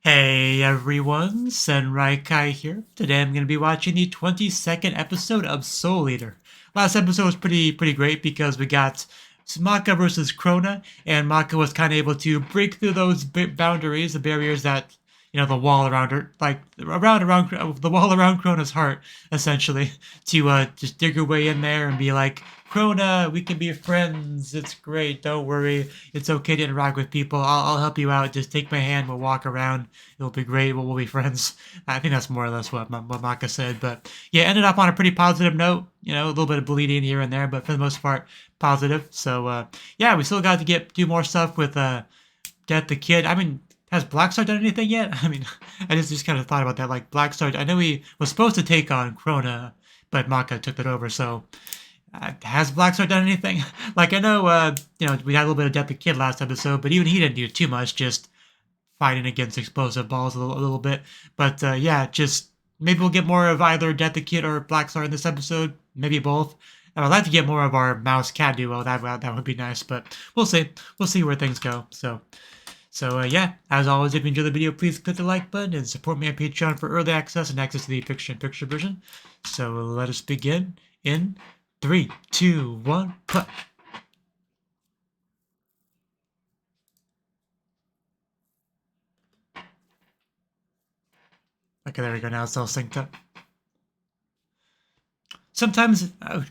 Hey everyone, Senrai here. Today I'm going to be watching the 22nd episode of Soul Eater. Last episode was pretty great because we got Maka versus Krona, and Maka was kind of able to break through those boundaries, the barriers that the wall around her, like around the wall around Krona's heart, essentially, to just dig her way in there and be like, Krona, we can be friends. It's great. Don't worry. It's okay to interact with people. I'll help you out. Just take my hand. We'll walk around. It'll be great. We'll be friends. I think that's more or less what Maka said. But yeah, ended up on a pretty positive note. A little bit of bleeding here and there, but for the most part, positive. So yeah, we still got to do more stuff with Death the Kid. I mean, has Blackstar done anything yet? I mean, I just kind of thought about that. Like Blackstar, I know he was supposed to take on Krona, but Maka took that over. So has Blackstar done anything? Like I know, we had a little bit of Death the Kid last episode, but even he didn't do too much. Just fighting against explosive balls a little bit. But yeah, just maybe we'll get more of either Death the Kid or Blackstar in this episode. Maybe both. And I'd like to get more of our mouse cat duo. That would be nice, but we'll see. We'll see where things go. So yeah, as always, if you enjoyed the video, please click the like button and support me on Patreon for early access and access to the picture-in-picture version. So let us begin in 3, 2, 1, play. Okay, there we go. Now it's all synced up. Sometimes, yeah,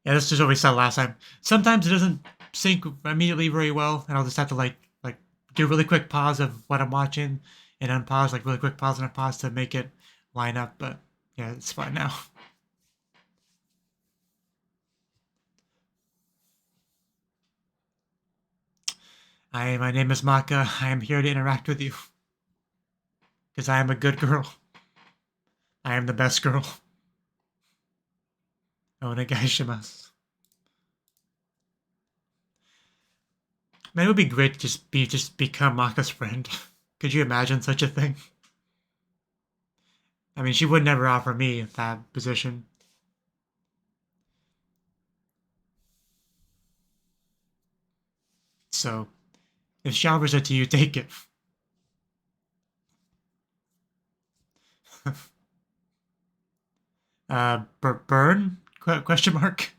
this is what we said last time. Sometimes it doesn't sync immediately very well, and I'll just have to like do a really quick pause of what I'm watching and unpause, like really quick pause and unpause to make it line up. But yeah, it's fine now. My name is Maka. I am here to interact with you because I am a good girl. I am the best girl. Onegaishimasu. Man, it would be great to just become Maka's friend. Could you imagine such a thing? I mean, she would never offer me that position. So, if she offers it to you, take it. Burn? Question mark?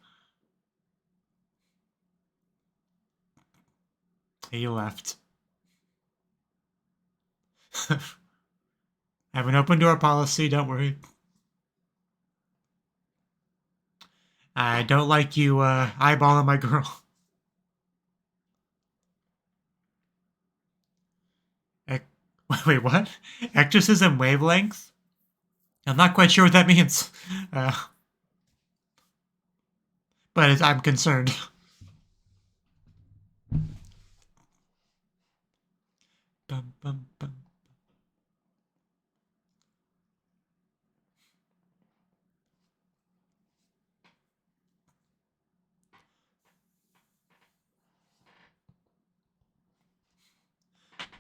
He left. I have an open door policy, don't worry. I don't like you eyeballing my girl. Wait, what? Exorcism wavelength? I'm not quite sure what that means. Uh, but I'm concerned. Bum, bum, bum.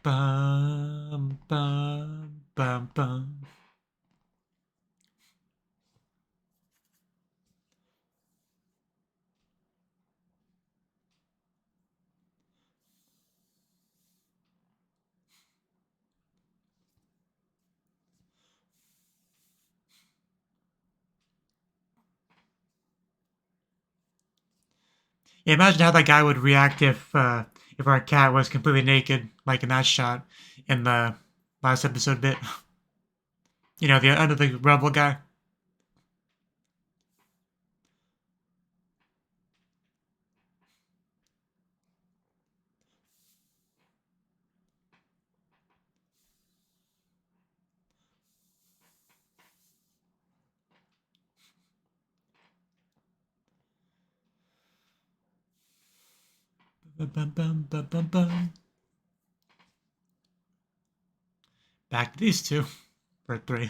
Bum, bum, bum, bum. Yeah, imagine how that guy would react if our cat was completely naked, like in that shot in the last episode bit. The under the rebel guy. Bum, bum, bum, bum, bum, bum. Back to these two for 3.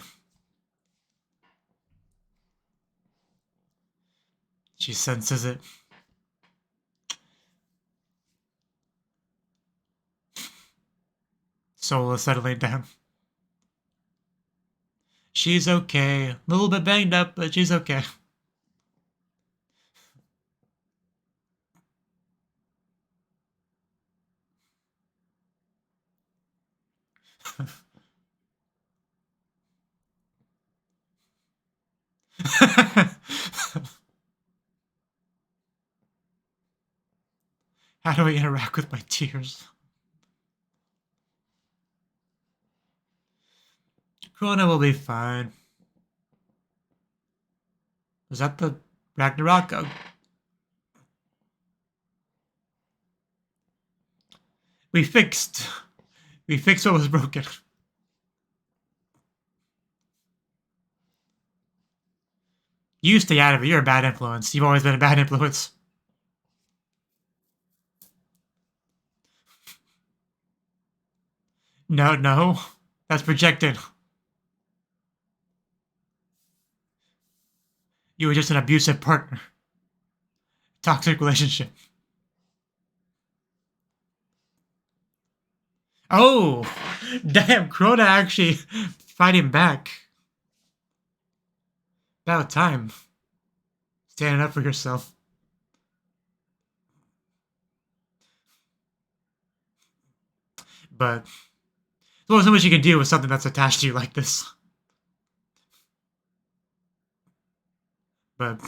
She senses it. Soul is settling down. She's okay. A little bit banged up, but she's okay. How do I interact with my tears? Krona will be fine. Is that the Ragnarok? Oh. We fixed what was broken. You stay out of it. You're a bad influence. You've always been a bad influence. No. That's projected. You were just an abusive partner. Toxic relationship. Oh! Damn, Krona actually fighting back. About time. Standing up for yourself. But there's only so much you can do with something that's attached to you like this. But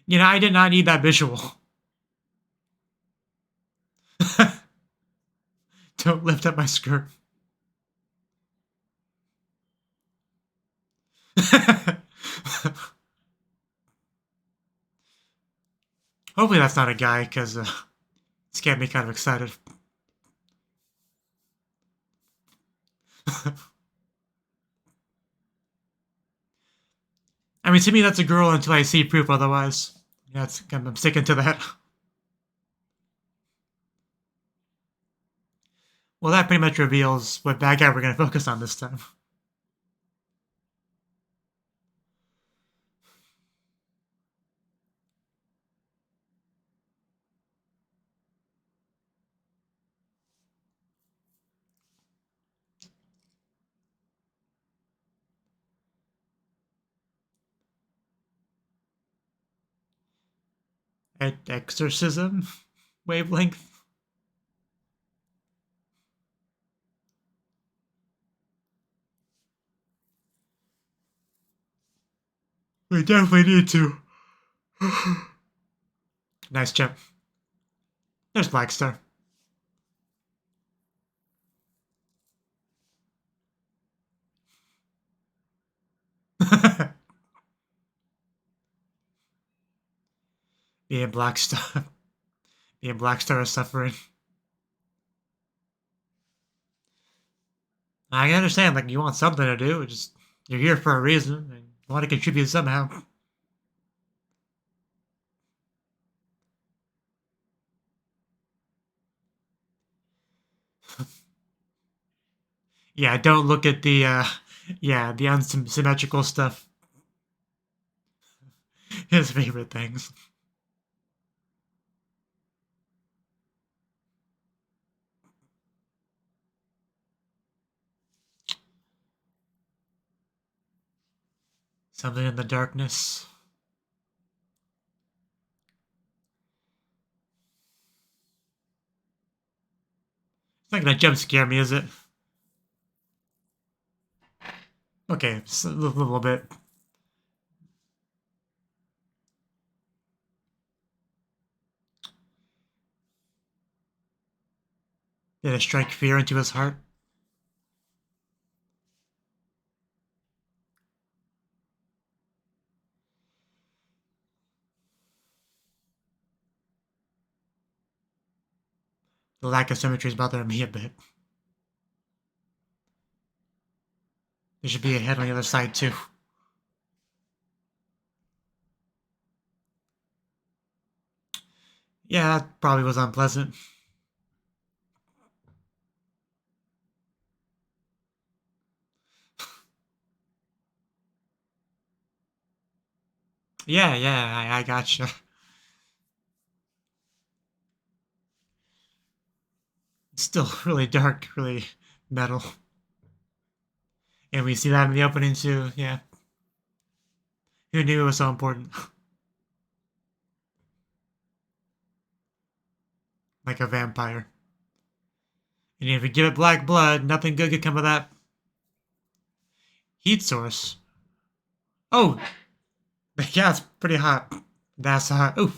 you know, I did not need that visual. Don't lift up my skirt. Hopefully that's not a guy, because it's getting me kind of excited. I mean, to me, that's a girl until I see proof otherwise. Yeah, I'm sticking to that. Well, that pretty much reveals what bad guy we're going to focus on this time. Exorcism wavelength. We definitely need to. Nice jump. There's Black Star. Being Black Star. Being Black Star is suffering. I understand, like, you want something to do. Just, you're here for a reason, and you want to contribute somehow. Yeah, don't look at the, the unsymmetrical stuff. His favorite things. Something in the darkness. It's not gonna jump scare me, is it? Okay, just a little bit. Did it strike fear into his heart? The lack of symmetry is bothering me a bit. There should be a head on the other side, too. Yeah, that probably was unpleasant. Yeah, I gotcha. It's still really dark, really metal. And we see that in the opening, too, yeah. Who knew it was so important? like a vampire. And if you give it black blood, nothing good could come of that. Heat source. Oh! Yeah, it's pretty hot. That's hot. Ooh.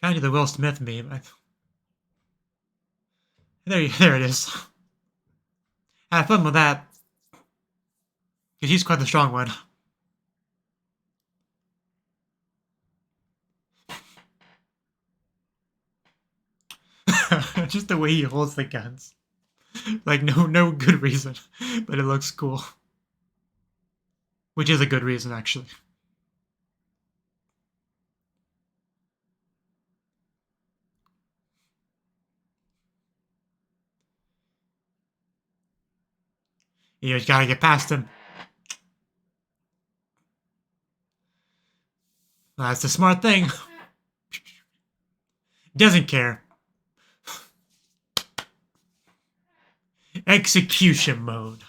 Trying to do the Will Smith meme. There it is. Have fun with that. Because he's quite the strong one. Just the way he holds the guns. Like, no good reason. But it looks cool. Which is a good reason, actually. You just gotta get past him. That's the smart thing. Doesn't care. Execution mode.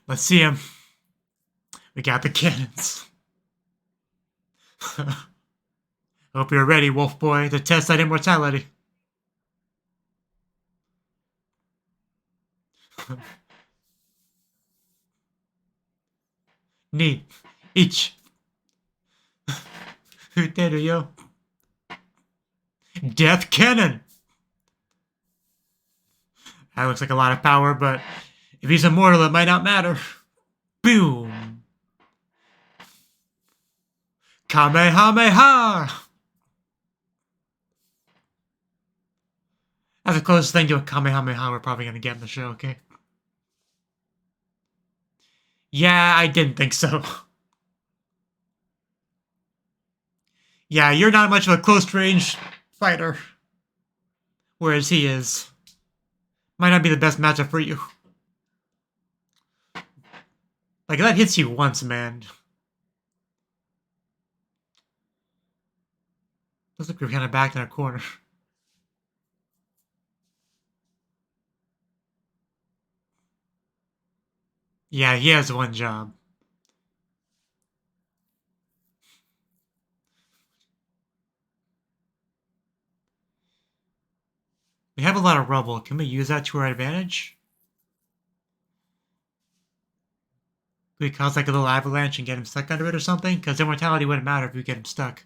Let's see him. We got the cannons. Hope you're ready, Wolf Boy, to test that immortality. Ni, ich. Uteru. Death Cannon! That looks like a lot of power, but if he's immortal, it might not matter. Boom! Kamehameha! That's the closest thing to a Kamehameha we're probably going to get in the show, okay? Yeah, I didn't think so. Yeah, you're not much of a close-range fighter. Whereas he is. Might not be the best matchup for you. Like, that hits you once, man. Looks like we're kind of backed in our corner. Yeah, he has one job. We have a lot of rubble. Can we use that to our advantage? Could we cause like a little avalanche and get him stuck under it or something? Because immortality wouldn't matter if we get him stuck.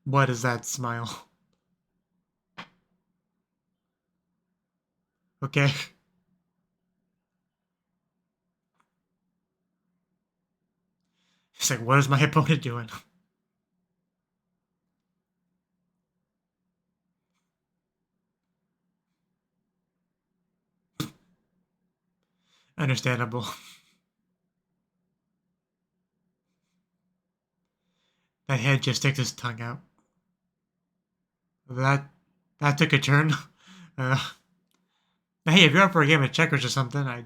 What is that smile? Okay. He's like, what is my opponent doing? Understandable. That head just sticks his tongue out. That took a turn. Hey, if you're up for a game of checkers or something, I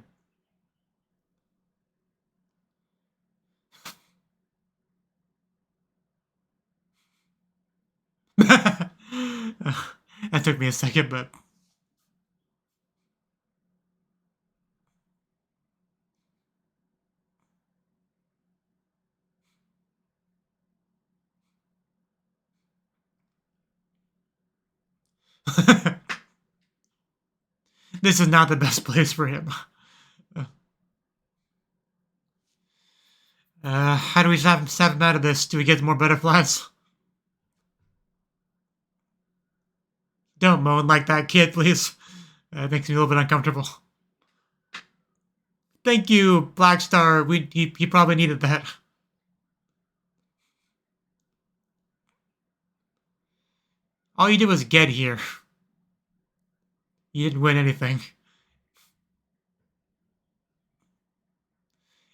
that took me a second, but this is not the best place for him. How do we snap him out of this? Do we get more butterflies? Don't moan like that, kid, please. It makes me a little bit uncomfortable. Thank you, Black Star. He probably needed that. All you did was get here. You didn't win anything.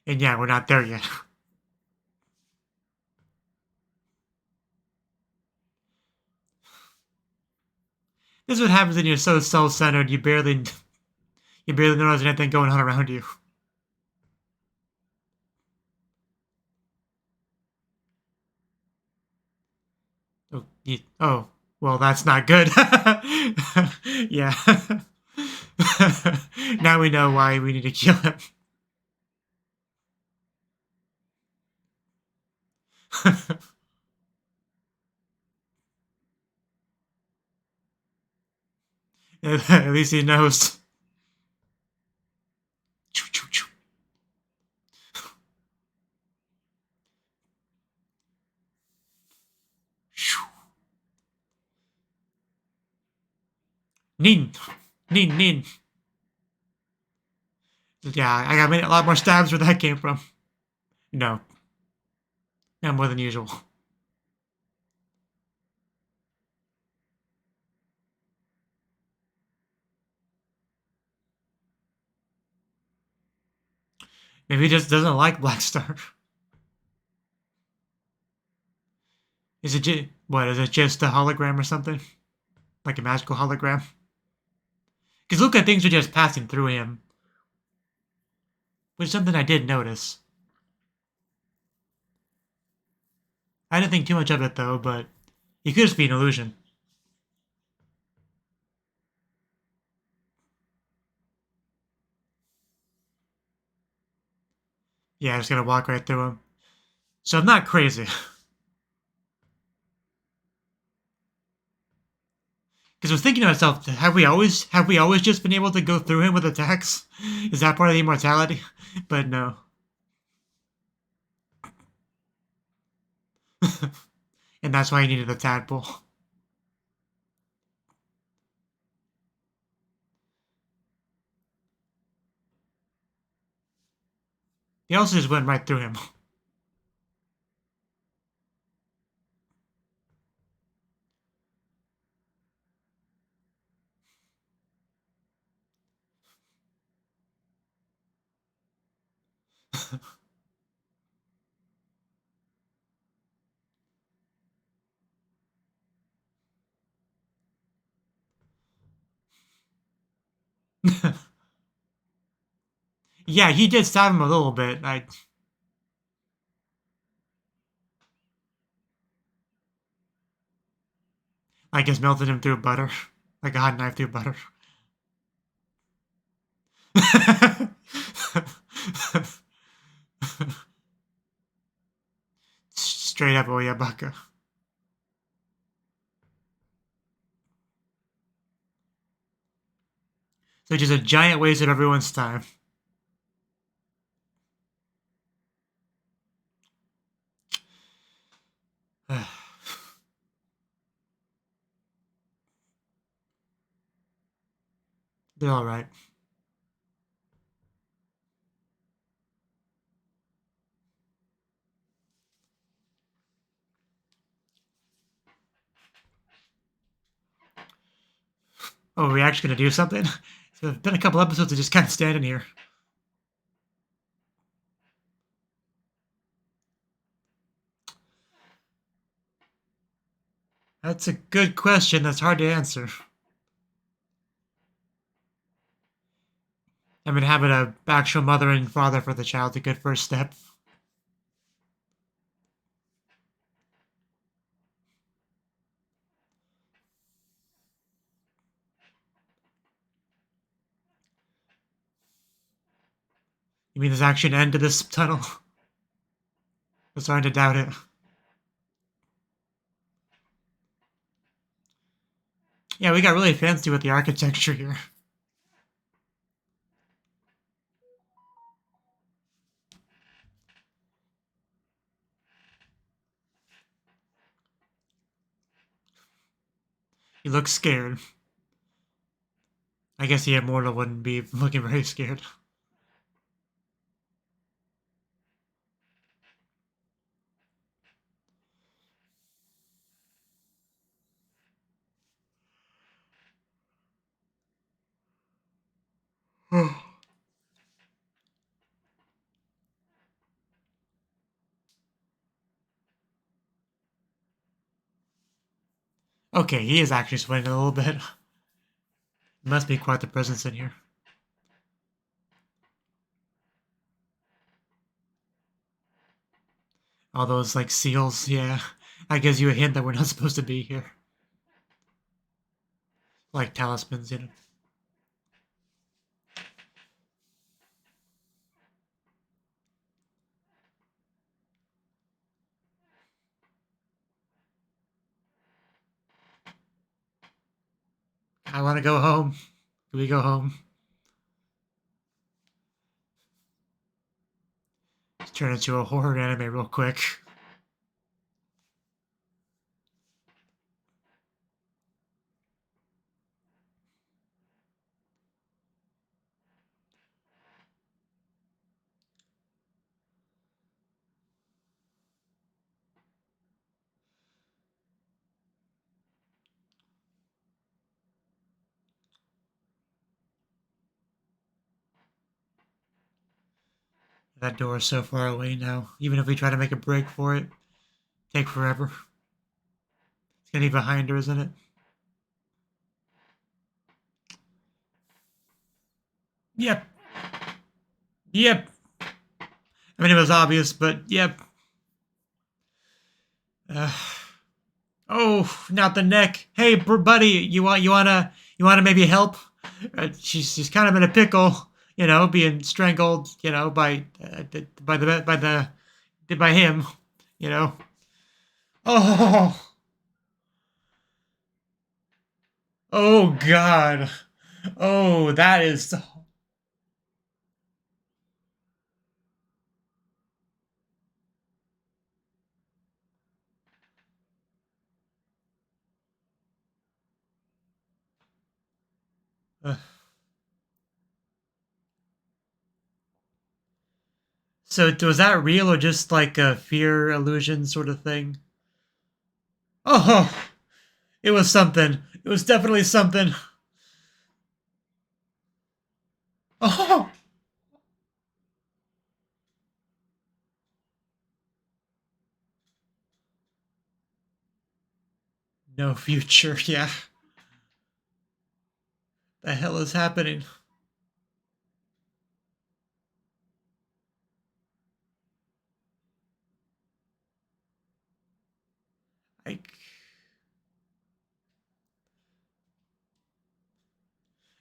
And yeah, we're not there yet. This is what happens when you're so self-centered, you barely know there's anything going on around you. Oh, well, that's not good. Yeah. Now we know why we need to kill him. At least he knows. Nin. Nin, nin. Yeah, I got a lot more stabs where that came from. No. Not more than usual. Maybe he just doesn't like Black Star. Is it just a hologram or something? Like a magical hologram? Because look at things are just passing through him. Which is something I did notice. I didn't think too much of it though, but it could just be an illusion. Yeah, I'm just gonna walk right through him. So I'm not crazy. Because I was thinking to myself, have we always just been able to go through him with attacks? Is that part of the immortality? But no. And that's why he needed the tadpole. He also just went right through him. Yeah, he did stab him a little bit. I guess melted him through butter. Like a hot knife through butter. Straight up Oyabaka. So just a giant waste of everyone's time. They're alright. Oh, are we actually gonna do something? So it's been a couple episodes of just kind of standing here. That's a good question that's hard to answer. I mean, having an actual mother and father for the child is a good first step. You mean there's actually an end to this tunnel? I'm starting to doubt it. Yeah, we got really fancy with the architecture here. He looks scared. I guess the immortal wouldn't be looking very scared. Okay, he is actually sweating a little bit. Must be quite the presence in here. All those, like, seals, yeah. That gives you a hint that we're not supposed to be here. Like talismans, you know. I want to go home. Can we go home? Let's turn into a horror anime real quick. That door is so far away now. Even if we try to make a break for it, take forever. It's gonna be behind her, isn't it? Yep. Yep. I mean, it was obvious, but yep. Oh, not the neck. Hey, buddy, you wanna maybe help? She's kind of in a pickle, you know, being strangled, you know, by him, you know. Oh, oh God. Oh, that is. So was that real or just like a fear illusion sort of thing? Oh, it was something. It was definitely something. Oh, no future. Yeah. The hell is happening? Like,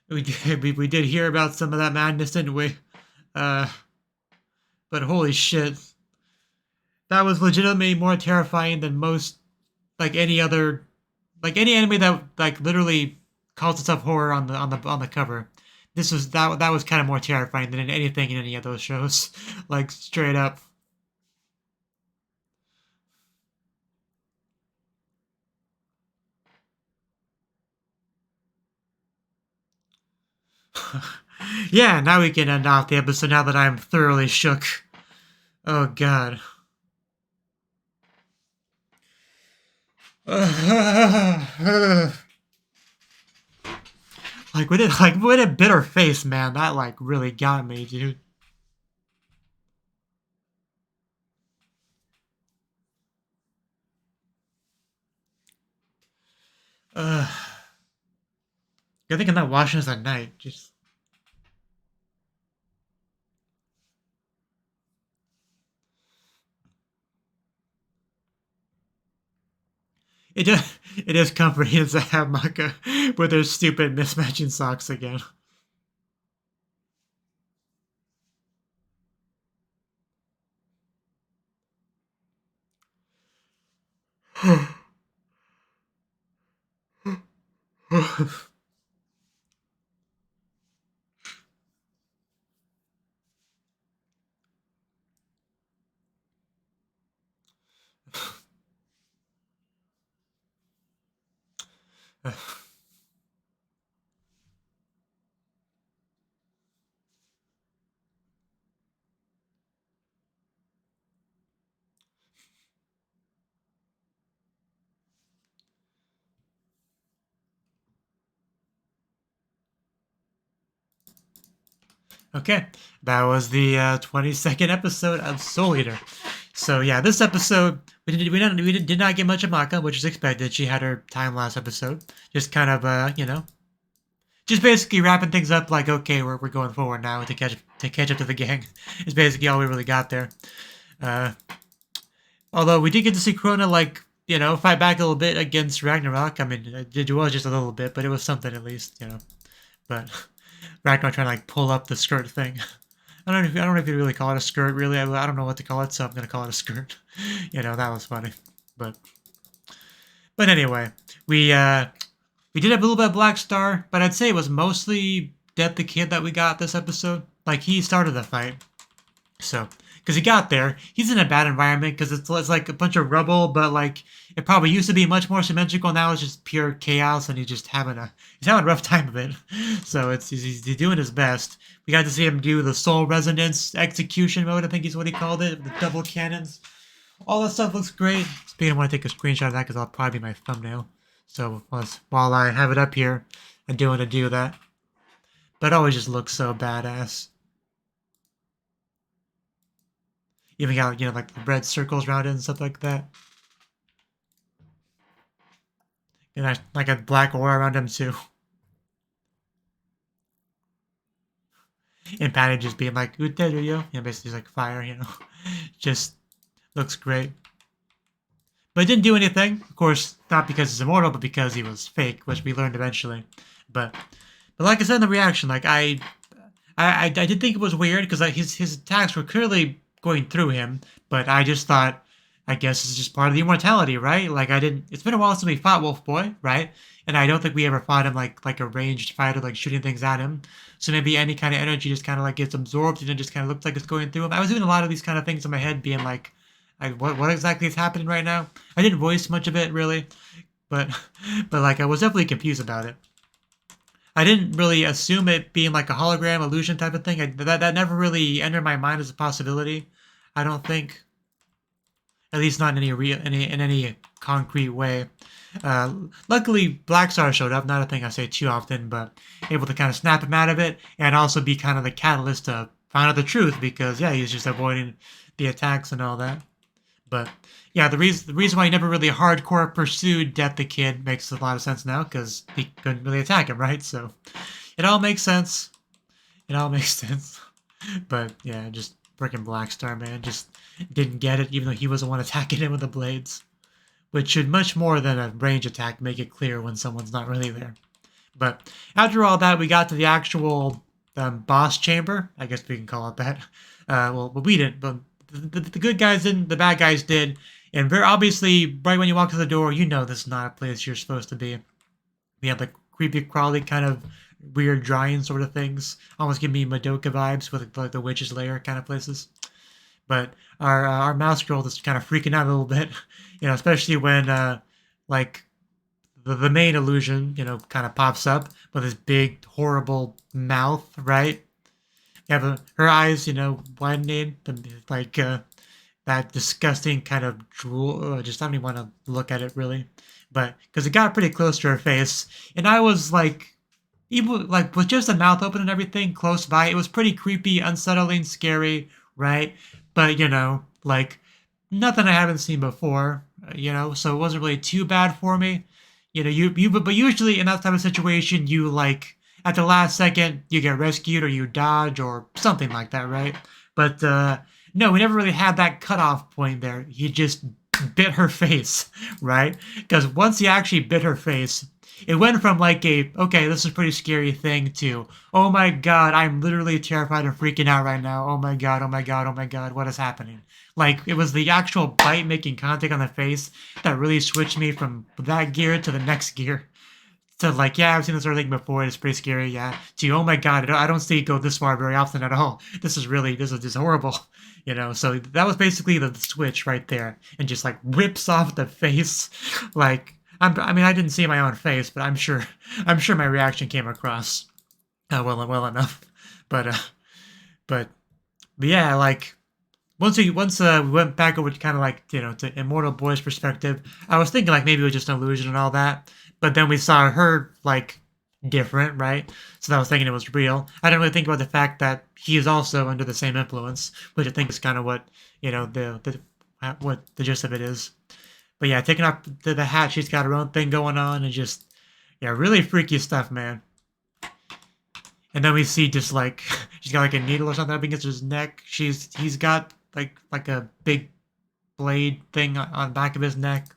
we did hear about some of that madness, didn't we? Uh, but holy shit, that was legitimately more terrifying than most, like any other, like any anime that like literally calls itself horror on the cover. This was that was kind of more terrifying than anything in any of those shows, like straight up. Yeah, now we can end off the episode now that I'm thoroughly shook. Oh god. With a bitter face, man, that like really got me, dude. Good thing I'm not watching this at night. Just it is it is comforting to have Maka with their stupid mismatching socks again. Okay, that was the 22nd episode of Soul Eater. So yeah, this episode we did not get much of Maka, which is expected. She had her time last episode, just kind of you know, just basically wrapping things up. Like okay, we're going forward now to catch up to the gang. Is basically all we really got there. Uh, although we did get to see Krona like you know fight back a little bit against Ragnarok. I mean, it was just a little bit, but it was something at least, you know. But Ragnarok trying to like pull up the skirt thing. I don't know if you really call it a skirt. Really, I don't know what to call it, so I'm gonna call it a skirt. You know, that was funny. But anyway, we We did have a little bit of Black Star, but I'd say it was mostly Death the Kid that we got this episode. Like, he started the fight. So, because he got there, he's in a bad environment because it's like a bunch of rubble, but like it probably used to be much more symmetrical. Now it's just pure chaos, and he's just having a rough time of it. So he's doing his best. We got to see him do the Soul Resonance execution mode, I think is what he called it, the double cannons. All that stuff looks great. Speaking, I want to take a screenshot of that because that'll probably be my thumbnail. So while I have it up here, I do want to do that. But it always just looks so badass. Even got, like the red circles around it and stuff like that. And like a black aura around him too. And Patty just being like, basically just like fire, Just looks great. But it didn't do anything. Of course, not because he's immortal, but because he was fake, which we learned eventually. But like I said in the reaction, like I did think it was weird because like his attacks were clearly going through him, but I just thought, I guess it's just part of the immortality, right? Like it's been a while since we fought Wolf Boy, right? And I don't think we ever fought him like a ranged fighter, like shooting things at him. So maybe any kind of energy just kind of like gets absorbed and it just kind of looks like it's going through him. I was doing a lot of these kind of things in my head, being like, what exactly is happening right now? I didn't voice much of it really, but like I was definitely confused about it. I didn't really assume it being like a hologram illusion type of thing. That never really entered my mind as a possibility. I don't think, at least not in any concrete way. Luckily, Black Star showed up. Not a thing I say too often, but able to kind of snap him out of it and also be kind of the catalyst to find out the truth because yeah, he's just avoiding the attacks and all that. But yeah, the reason why he never really hardcore pursued Death the Kid makes a lot of sense now because he couldn't really attack him, right? So it all makes sense. It all makes sense. But yeah, just freaking Black Star, man, just didn't get it, even though he was the one attacking him with the blades, which should much more than a range attack make it clear when someone's not really there. But after all that, we got to the actual boss chamber. I guess we can call it that. Well, we didn't, but the good guys didn't, the bad guys did. And very obviously, right when you walk through the door, this is not a place you're supposed to be. We have the creepy, crawly kind of weird drawing sort of things. Almost give me Madoka vibes with like the witch's lair kind of places. But our mouse girl is kind of freaking out a little bit, especially when like the main illusion, kind of pops up with this big horrible mouth, right? You have her eyes, widening, like that disgusting kind of drool. Just I don't even want to look at it really, but because it got pretty close to her face, and I was like, even like with just the mouth open and everything close by, it was pretty creepy, unsettling, scary, right? But like nothing I haven't seen before, so it wasn't really too bad for me, but usually in that type of situation, you like at the last second you get rescued or you dodge or something like that, right? But no, we never really had that cutoff point there. He just bit her face, right? Because once he actually bit her face, it went from like okay, this is a pretty scary thing to, oh my god, I'm literally terrified and freaking out right now. Oh my god, oh my god, oh my god, what is happening? Like, it was the actual bite making contact on the face that really switched me from that gear to the next gear. To like, yeah, I've seen this sort of thing before, it's pretty scary, yeah. To, oh my god, I don't see it go this far very often at all. This is just horrible. So that was basically the switch right there. And just like rips off the face. Like, I mean, I didn't see my own face, but I'm sure my reaction came across well enough. But yeah, like once we went back over to kind of like to Immortal Boy's perspective, I was thinking like maybe it was just an illusion and all that. But then we saw her like different, right? So I was thinking it was real. I didn't really think about the fact that he is also under the same influence, which I think is kind of what what the gist of it is. But yeah, taking off the hat, she's got her own thing going on, and just really freaky stuff, man. And then we see just like she's got like a needle or something up against his neck. He's got like a big blade thing on the back of his neck,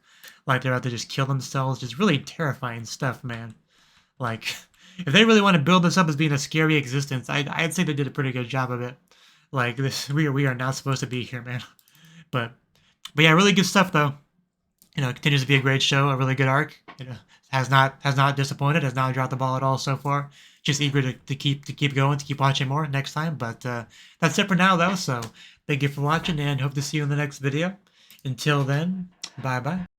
like they're about to just kill themselves. Just really terrifying stuff, man. Like, if they really want to build this up as being a scary existence, I'd say they did a pretty good job of it. Like this, we are not supposed to be here, man. But yeah, really good stuff though. It continues to be a great show, a really good arc. has not disappointed, has not dropped the ball at all so far. Just eager to keep going, to keep watching more next time. But that's it for now, though. So thank you for watching, and hope to see you in the next video. Until then, bye bye.